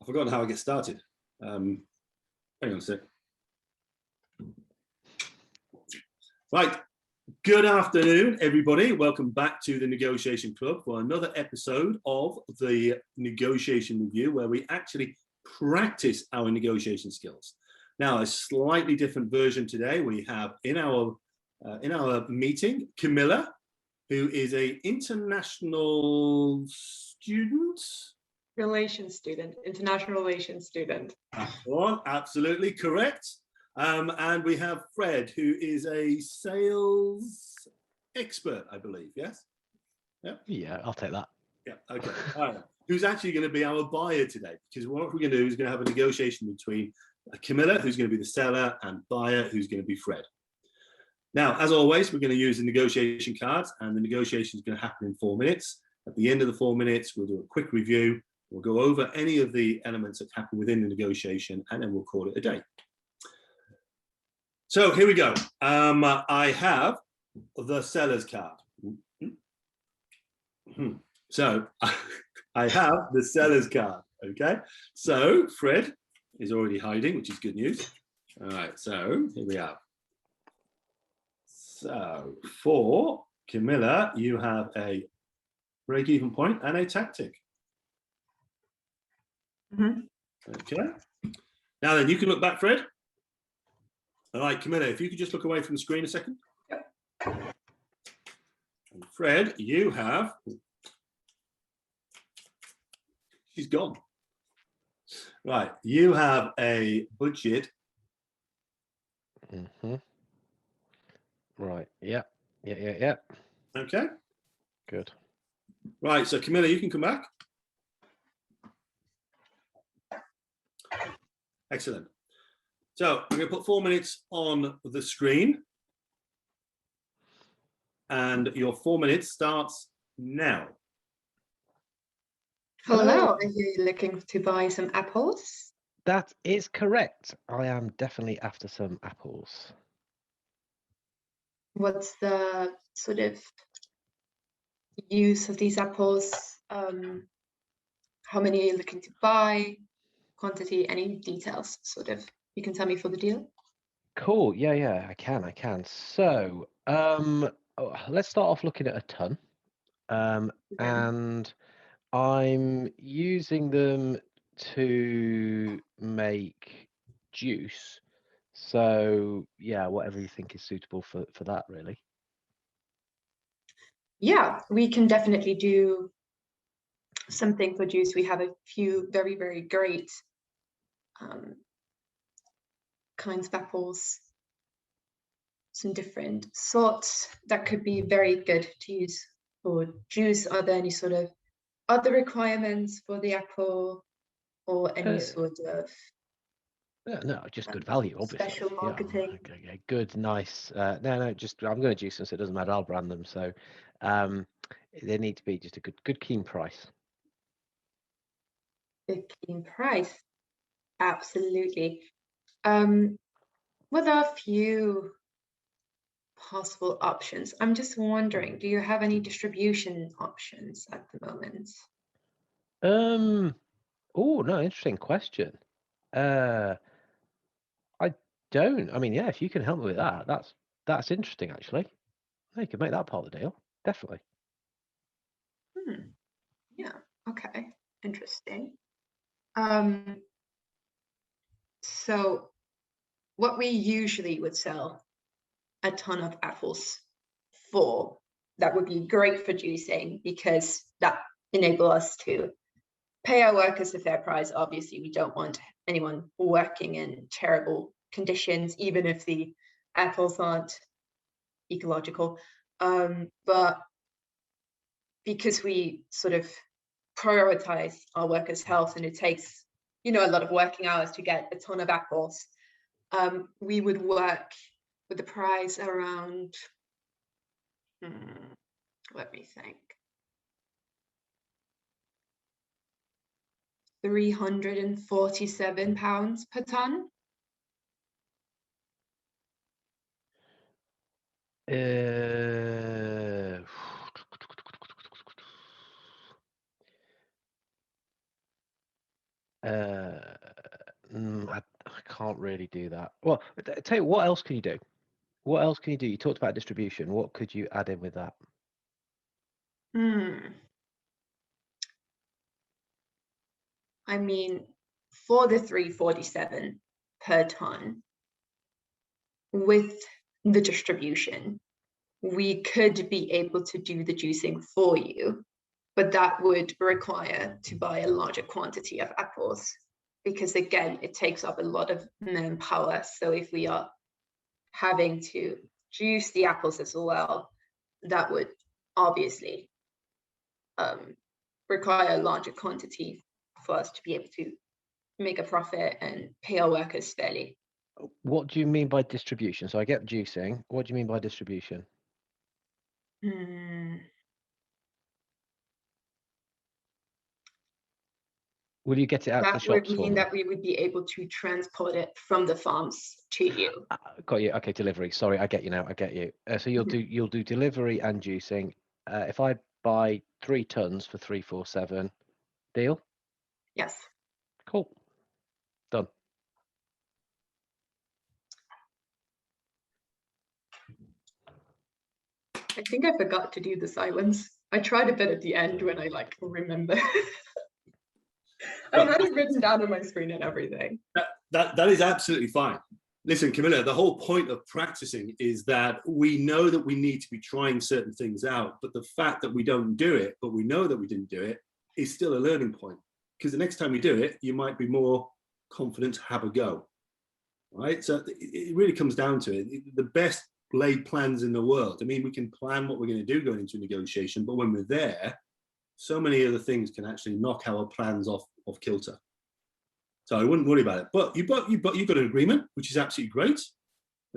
I've forgotten how I get started. Hang on a sec. Right. Good afternoon, everybody. Welcome back to the Negotiation Club for another episode of the Negotiation Review, where we actually practice our negotiation skills. Now, a slightly different version today. We have in our meeting Camilla, who is an international student. International relations student. Well, absolutely correct. And we have Fred, who is a sales expert, I believe. Yes? Yeah, I'll take that. Yeah, okay. All right. Who's actually going to be our buyer today? Because what we're going to do is going to have a negotiation between Camilla, who's going to be the seller, and buyer, who's going to be Fred. Now, as always, we're going to use the negotiation cards, and the negotiation is going to happen in 4 minutes. At the end of the 4 minutes, we'll do a quick review. We'll go over any of the elements that happen within the negotiation, and then we'll call it a day. So here we go. I have the seller's card. So I have the seller's card, okay? So Fred is already hiding, which is good news. All right, so here we are. So for Camilla, you have a break-even point and a tactic. Okay. Now then, you can look back, Fred. All right, Camilla, if you could just look away from the screen a second. Yep. And Fred, you have... She's gone. Right, you have a budget. Right, yeah. Okay. Good. Right, so Camilla, you can come back. Excellent. So I'm going to put 4 minutes on the screen. And your 4 minutes starts now. Hello, are you looking to buy some apples? That is correct. I am definitely after some apples. What's the sort of use of these apples? How many are you looking to buy? Quantity, any details sort of you can tell me for the deal? Cool. Yeah, I can. So, let's start off looking at a ton. And I'm using them to make juice. So, yeah, whatever you think is suitable for that, really. Yeah, we can definitely do something for juice. We have a few very, very great kinds of apples, some different sorts that could be very good to use for juice. Are there any sort of other requirements for the apple or any sort of no, just good value, obviously. special marketing? Yeah, okay, good, nice. No, just I'm going to juice them, so it doesn't matter. I'll brand them. So they need to be just a good keen price. Good keen price, absolutely. Well, there are a few possible options. I'm just wondering, do you have any distribution options at the moment? Oh no, interesting question. I don't. I mean, yeah, if you can help me with that, that's interesting actually. You could make that part of the deal, definitely. Yeah, okay, interesting. So what we usually would sell a ton of apples for, that would be great for juicing because that enable us to pay our workers a fair price. Obviously, we don't want anyone working in terrible conditions, even if the apples aren't ecological. But because we sort of prioritize our workers' health and it takes, a lot of working hours to get a ton of apples, we would work with the price around, let me think, £347 per ton. I can't really do that. Well, tell you what else can you do? What else can you do? You talked about distribution. What could you add in with that? I mean, for the 347 per ton, with the distribution, we could be able to do the juicing for you, but that would require to buy a larger quantity of apples, because again, it takes up a lot of manpower. So if we are having to juice the apples as well, that would obviously require a larger quantity for us to be able to make a profit and pay our workers fairly. What do you mean by distribution? So I get juicing. What do you mean by distribution? Will you get it out to the That would shops for mean me? that we would be able to transport it from the farms to you. Got you. Okay, delivery. Sorry, I get you now. I get you. So you'll do delivery and juicing. If I buy 3 tons for 347, deal? Yes. Cool. Done. I think I forgot to do the silence. I tried a bit at the end when I remember. I had it written down on my screen and everything. That is absolutely fine. Listen, Camilla, the whole point of practicing is that we know that we need to be trying certain things out, but the fact that we don't do it, but we know that we didn't do it, is still a learning point. Because the next time you do it, you might be more confident to have a go. Right? So it really comes down to it. The best laid plans in the world. I mean, we can plan what we're going to do going into a negotiation, but when we're there, so many other things can actually knock our plans off kilter. So I wouldn't worry about it. But you've got an agreement, which is absolutely great.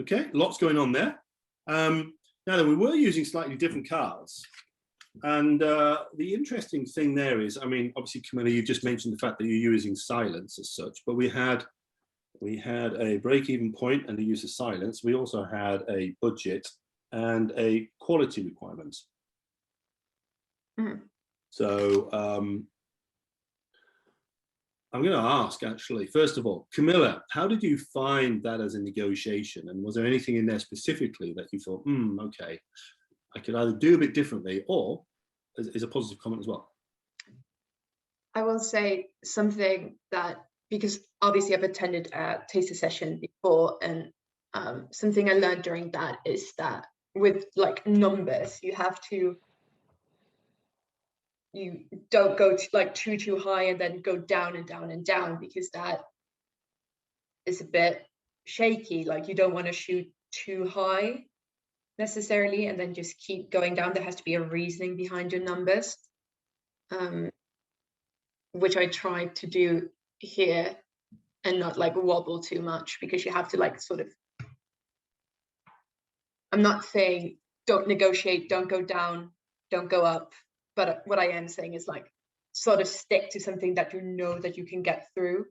Okay, lots going on there. Now then, we were using slightly different cards. And the interesting thing there is, I mean, obviously, Camilla, you just mentioned the fact that you're using silence as such, but we had a break-even point and the use of silence. We also had a budget and a quality requirement. So I'm going to ask, actually, first of all, Camilla, how did you find that as a negotiation? And was there anything in there specifically that you thought, okay, I could either do a bit differently, or is a positive comment as well? I will say something that, because obviously I've attended a taster session before, and something I learned during that is that with numbers, you don't go too high and then go down and down and down, because that is a bit shaky. You don't want to shoot too high necessarily and then just keep going down. There has to be a reasoning behind your numbers, which I tried to do here, and not wobble too much, because you have to sort of, I'm not saying don't negotiate, don't go down, don't go up, but what I am saying is sort of stick to something that you know that you can get through.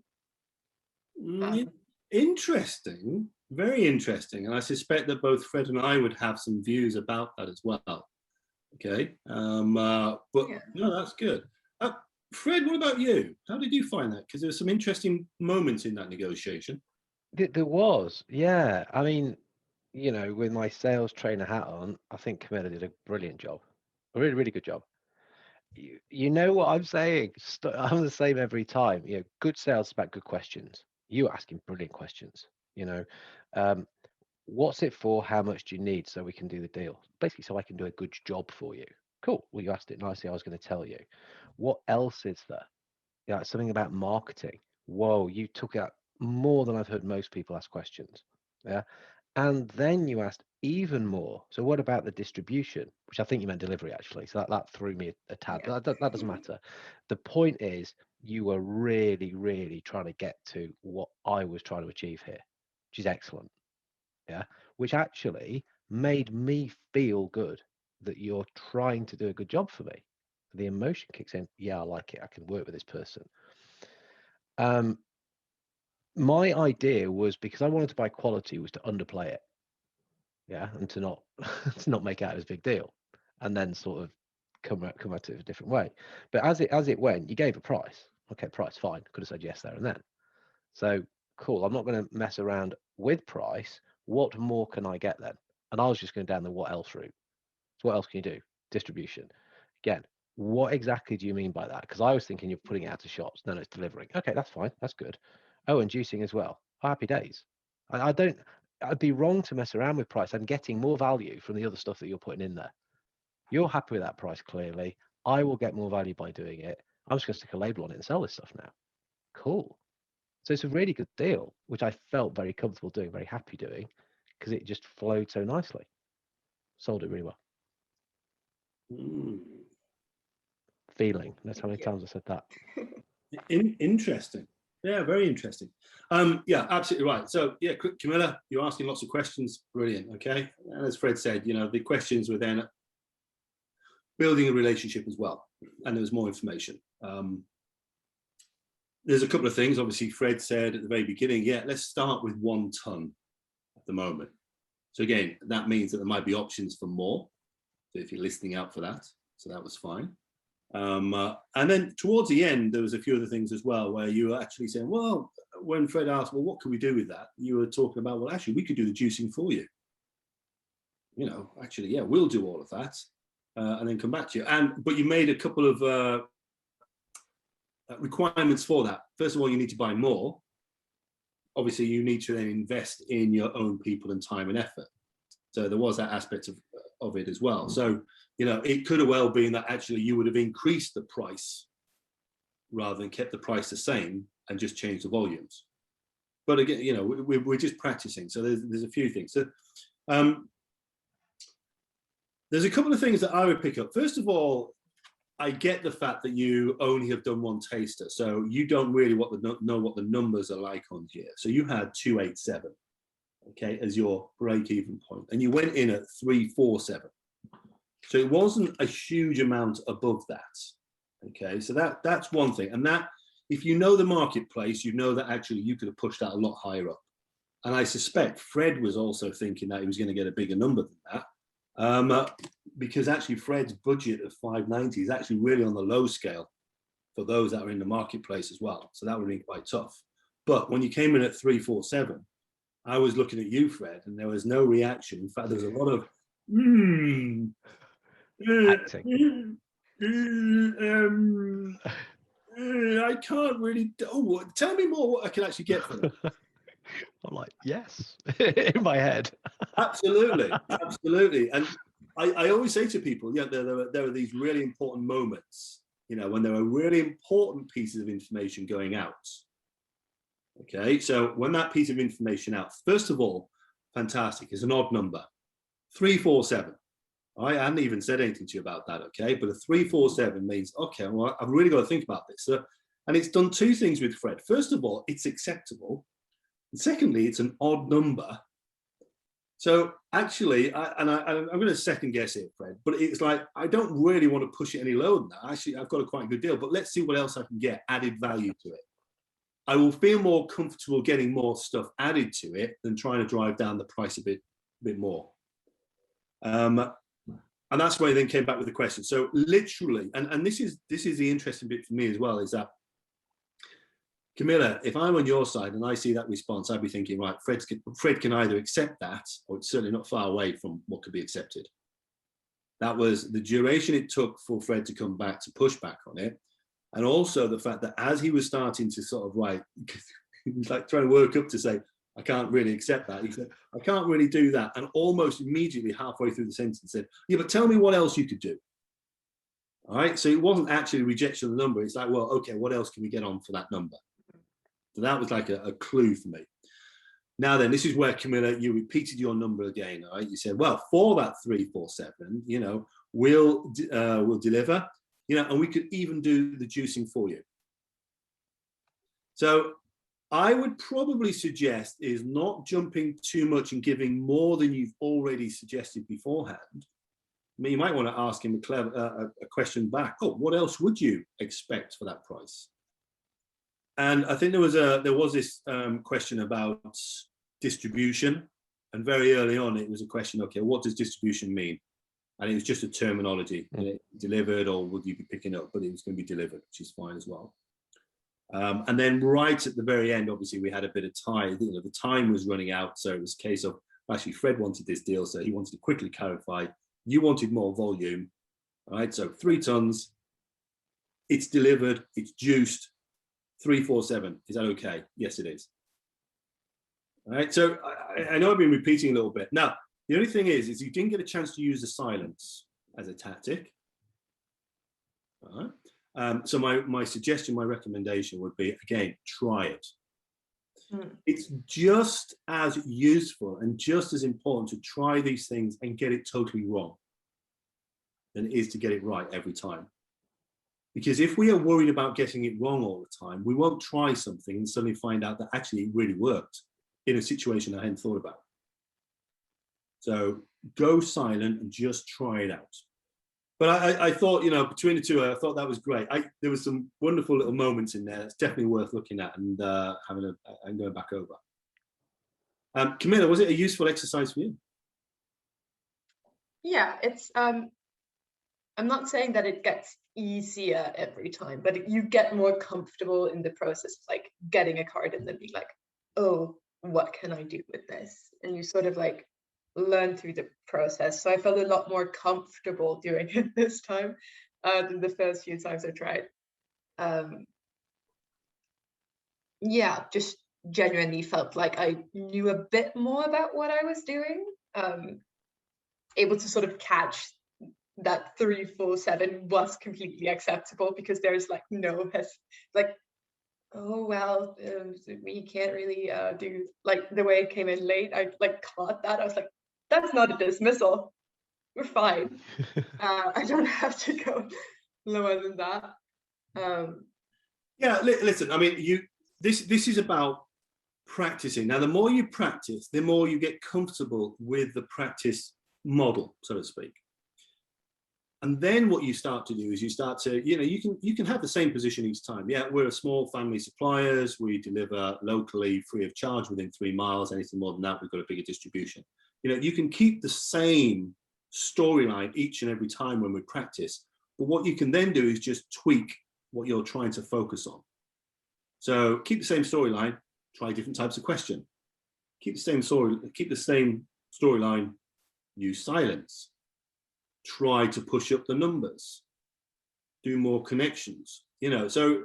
Interesting, very interesting, and I suspect that both Fred and I would have some views about that as well. Okay, but yeah. No, that's good. Fred, what about you? How did you find that? Because there were some interesting moments in that negotiation. There was, yeah. I mean, with my sales trainer hat on, I think Camilla did a brilliant job, a really, really good job. You know what I'm saying? I'm the same every time. Good sales is about good questions. You asking brilliant questions. What's it for? How much do you need so we can do the deal? Basically, so I can do a good job for you. Cool. Well, you asked it nicely. I was going to tell you. What else is there? Something about marketing. Whoa, you took out more than I've heard most people ask questions. Yeah. And then you asked even more. So what about the distribution? Which I think you meant delivery, actually. So that threw me a tad. Yeah. That doesn't matter. The point is, you were really, really trying to get to what I was trying to achieve here, which is excellent. Yeah. Which actually made me feel good that you're trying to do a good job for me. The emotion kicks in. Yeah, I like it. I can work with this person. My idea was, because I wanted to buy quality, was to underplay it. Yeah, and to not make it out as a big deal, and then sort of come at it a different way. But as it went, you gave a price. Okay, price, fine. Could have said yes there and then. So cool. I'm not going to mess around with price. What more can I get then? And I was just going down the what else route. So what else can you do? Distribution. Again, what exactly do you mean by that? Because I was thinking you're putting it out to shops. No, it's delivering. Okay, that's fine. That's good. Oh, and juicing as well. Oh, happy days. I don't. I'd be wrong to mess around with price. I'm getting more value from the other stuff that you're putting in there. You're happy with that price, clearly. I will get more value by doing it. I'm just going to stick a label on it and sell this stuff now. Cool. So it's a really good deal, which I felt very comfortable doing, very happy doing, because it just flowed so nicely. Sold it really well. Feeling. That's how many times I said that. Interesting. Yeah, very interesting. Yeah, absolutely right. So yeah, Camilla, you're asking lots of questions. Brilliant. Okay. And as Fred said, you know, the questions were then building a relationship as well. And there was more information. There's a couple of things. Obviously, Fred said at the very beginning, yeah, let's start with 1 ton at the moment. So again, that means that there might be options for more. So if you're listening out for that, so that was fine. And then towards the end, there was a few other things as well, where you were actually saying, well, when Fred asked, well, what can we do with that? You were talking about, well, actually, we could do the juicing for you. You know, actually, yeah, we'll do all of that, and then come back to you. But you made a couple of requirements for that. First of all, you need to buy more. Obviously, you need to then invest in your own people and time and effort. So there was that aspect of it as well. So, you know, it could have well been that actually you would have increased the price rather than kept the price the same and just changed the volumes. But again, you know, we're just practicing. So there's a few things. So there's a couple of things that I would pick up. First of all, I get the fact that you only have done 1 taster, so you don't really know what the numbers are like on here. So you had 287, okay, as your break-even point, and you went in at 347. So it wasn't a huge amount above that, okay. So that's one thing, and that if you know the marketplace, you know that actually you could have pushed that a lot higher up. And I suspect Fred was also thinking that he was going to get a bigger number than that. Because actually Fred's budget of 590 is actually really on the low scale for those that are in the marketplace as well. So that would be quite tough. But when you came in at 347, I was looking at you, Fred, and there was no reaction. In fact, there was a lot of Acting. I can't really. Oh, tell me more what I can actually get from it. I'm like, yes, in my head. Absolutely, absolutely. And I always say to people, yeah, there are these really important moments, you know, when there are really important pieces of information going out. Okay, so when that piece of information out, first of all, fantastic, it's an odd number, 347. I hadn't even said anything to you about that, okay? But a 347 means, okay, well, I've really got to think about this. So, and it's done 2 things with Fred. First of all, it's acceptable. And secondly, it's an odd number. So actually, I'm going to second guess it, Fred, but it's like, I don't really want to push it any lower than that. Actually, I've got a quite good deal, but let's see what else I can get added value to it. I will feel more comfortable getting more stuff added to it than trying to drive down the price a bit more. And that's why I then came back with the question. So literally, and this is the interesting bit for me as well, is that Camilla, if I'm on your side and I see that response, I'd be thinking, right, Fred can either accept that, or it's certainly not far away from what could be accepted. That was the duration it took for Fred to come back to push back on it. And also the fact that as he was starting to sort of like trying to work up to say, I can't really accept that. He said, I can't really do that. And almost immediately halfway through the sentence said, yeah, but tell me what else you could do. All right. So it wasn't actually a rejection of the number. It's like, well, okay, what else can we get on for that number? So that was like a clue for me. Now then, this is where, Camilla, you repeated your number again. All right. You said, well, for that 347, you know, we'll deliver, you know, and we could even do the juicing for you. So I would probably suggest is not jumping too much and giving more than you've already suggested beforehand. I mean, you might want to ask him a question back. Oh, what else would you expect for that price? And I think there was this question about distribution, and very early on it was a question, okay, what does distribution mean? And it was just a terminology, delivered, or would you be picking up? But it was going to be delivered, which is fine as well. And then right at the very end, obviously, we had a bit of time. You know, the time was running out. So it was a case of, actually, Fred wanted this deal. So he wanted to quickly clarify. You wanted more volume. All right. So 3 tons. It's delivered. It's juiced. 347. Is that okay? Yes, it is. All right. So I know I've been repeating a little bit. Now, the only thing is you didn't get a chance to use the silence as a tactic. All right. So my suggestion, my recommendation would be, again, try it. It's just as useful and just as important to try these things and get it totally wrong than it is to get it right every time. Because if we are worried about getting it wrong all the time, we won't try something and suddenly find out that actually it really worked in a situation I hadn't thought about. So go silent and just try it out. But I thought, you know, between the two, I thought that was great. There was some wonderful little moments in there. It's definitely worth looking at and and going back over. Camilla, was it a useful exercise for you? Yeah, it's I'm not saying that it gets easier every time, but you get more comfortable in the process of like getting a card and then being like, oh, what can I do with this? And you sort of like learn through the process. So I felt a lot more comfortable doing it this time than the first few times I tried. Yeah, just genuinely felt like I knew a bit more about what I was doing. Able to sort of catch that 347 was completely acceptable because there's like no like, oh well, we can't really do, like, the way it came in late, I like caught that. I was like, that's not a dismissal, we're fine. I don't have to go lower than that. Yeah, listen, I mean, this is about practicing. Now, the more you practice, the more you get comfortable with the practice model, so to speak. And then what you start to do is you start to, you know, you can have the same position each time. Yeah, we're a small family suppliers. We deliver locally free of charge within 3 miles. Anything more than that, we've got a bigger distribution. You know, you can keep the same storyline each and every time when we practice. But what you can then do is just tweak what you're trying to focus on. So keep the same storyline, try different types of question. Keep the same storyline, use silence. Try to push up the numbers, do more connections, you know. So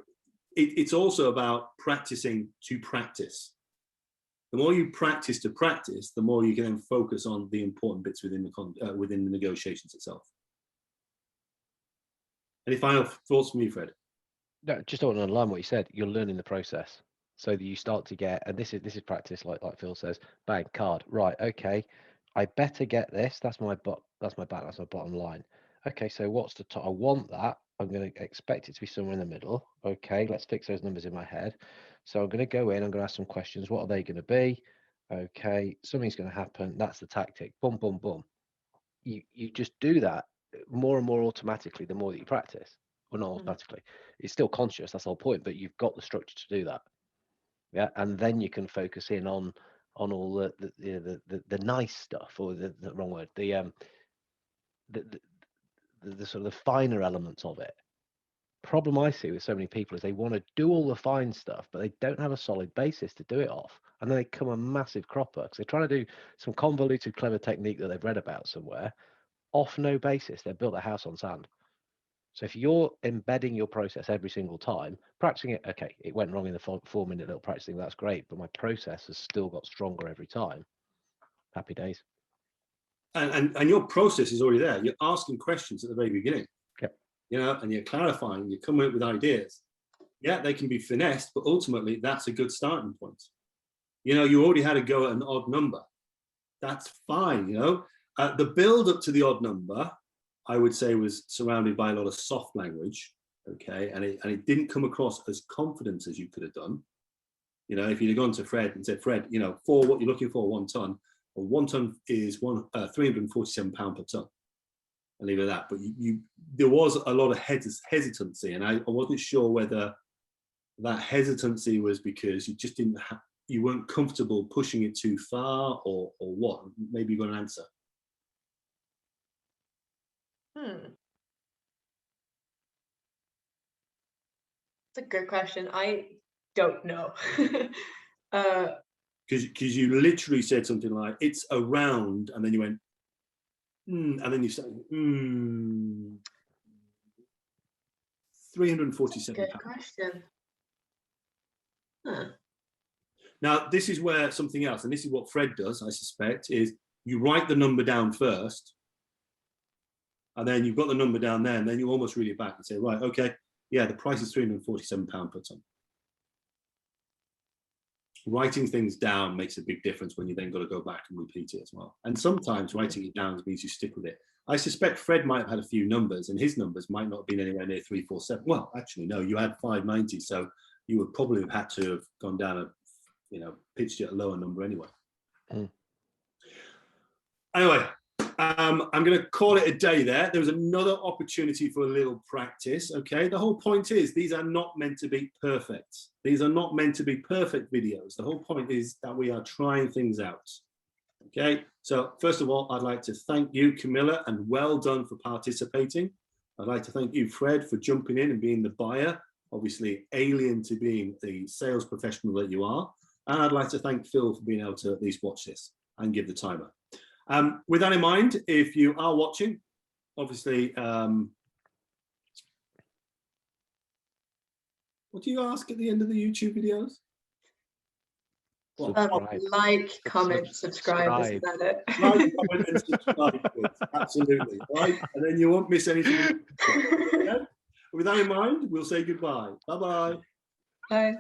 it's also about practicing to practice. The more you practice to practice, the more you can then focus on the important bits within the negotiations itself. Any final thoughts from you, Fred? No, just on line what you said. You're learning the process, so that you start to get, and this is practice, like Phil says. Bang, card, right? Okay, I better get this. That's my that's my bottom line. Okay, so what's the top? I want that. I'm going to expect it to be somewhere in the middle. Okay, let's fix those numbers in my head. So I'm going to go in. I'm going to ask some questions. What are they going to be? Okay, something's going to happen. That's the tactic. Boom, boom, boom. You just do that more and more automatically the more that you practice. Well, not automatically. It's still conscious. That's the whole point. But you've got the structure to do that. Yeah, and then you can focus in on all the nice stuff, or the wrong word, the sort of the finer elements of it. Problem I see with so many people is they want to do all the fine stuff, but they don't have a solid basis to do it off, and then they come a massive cropper because they're trying to do some convoluted, clever technique that they've read about somewhere, off no basis. They've built a house on sand. So if you're embedding your process every single time, practicing it, okay, it went wrong in the 4-minute little practicing, that's great, but my process has still got stronger every time. Happy days. And your process is already there. You're asking questions at the very beginning. Yep. You know, and you're clarifying, you're coming up with ideas. Yeah, they can be finessed, but ultimately that's a good starting point. You know, you already had to go at an odd number. That's fine, you know. The build up to the odd number, I would say, was surrounded by a lot of soft language, okay, and it didn't come across as confident as you could have done. You know, if you'd have gone to Fred and said, Fred, you know, for what you're looking for, 1 ton, well, 1 ton is £347 per ton, and leave it at that. But there was a lot of hesitancy, and I wasn't sure whether that hesitancy was because you just you weren't comfortable pushing it too far, or what. Maybe you got an answer. It's a good question. I don't know. Because you literally said something like, it's around, and then you went, and then you said, £347. Good question. Huh. Now, this is where something else, and this is what Fred does, I suspect, is you write the number down first, and then you've got the number down there, and then you almost read it back and say, right, okay, yeah, the price is £347 per ton. Writing things down makes a big difference when you then got to go back and repeat it as well. And sometimes writing it down means you stick with it. I suspect Fred might have had a few numbers, and his numbers might not have been anywhere near 347. Well, actually, no, you had 590, so you would probably have had to have gone down a, pitched it at a lower number anyway. Anyway, I'm going to call it a day there. There was another opportunity for a little practice, okay? The whole point is these are not meant to be perfect. These are not meant to be perfect videos. The whole point is that we are trying things out, okay? So first of all, I'd like to thank you, Camilla, and well done for participating. I'd like to thank you, Fred, for jumping in and being the buyer, obviously alien to being the sales professional that you are. And I'd like to thank Phil for being able to at least watch this and give the timer. With that in mind, if you are watching, obviously, what do you ask at the end of the YouTube videos? Like, comment, subscribe. Isn't that it? Like, comment, and subscribe, please. Absolutely, right? And then you won't miss anything. Okay? With that in mind, we'll say goodbye. Bye-bye. Bye.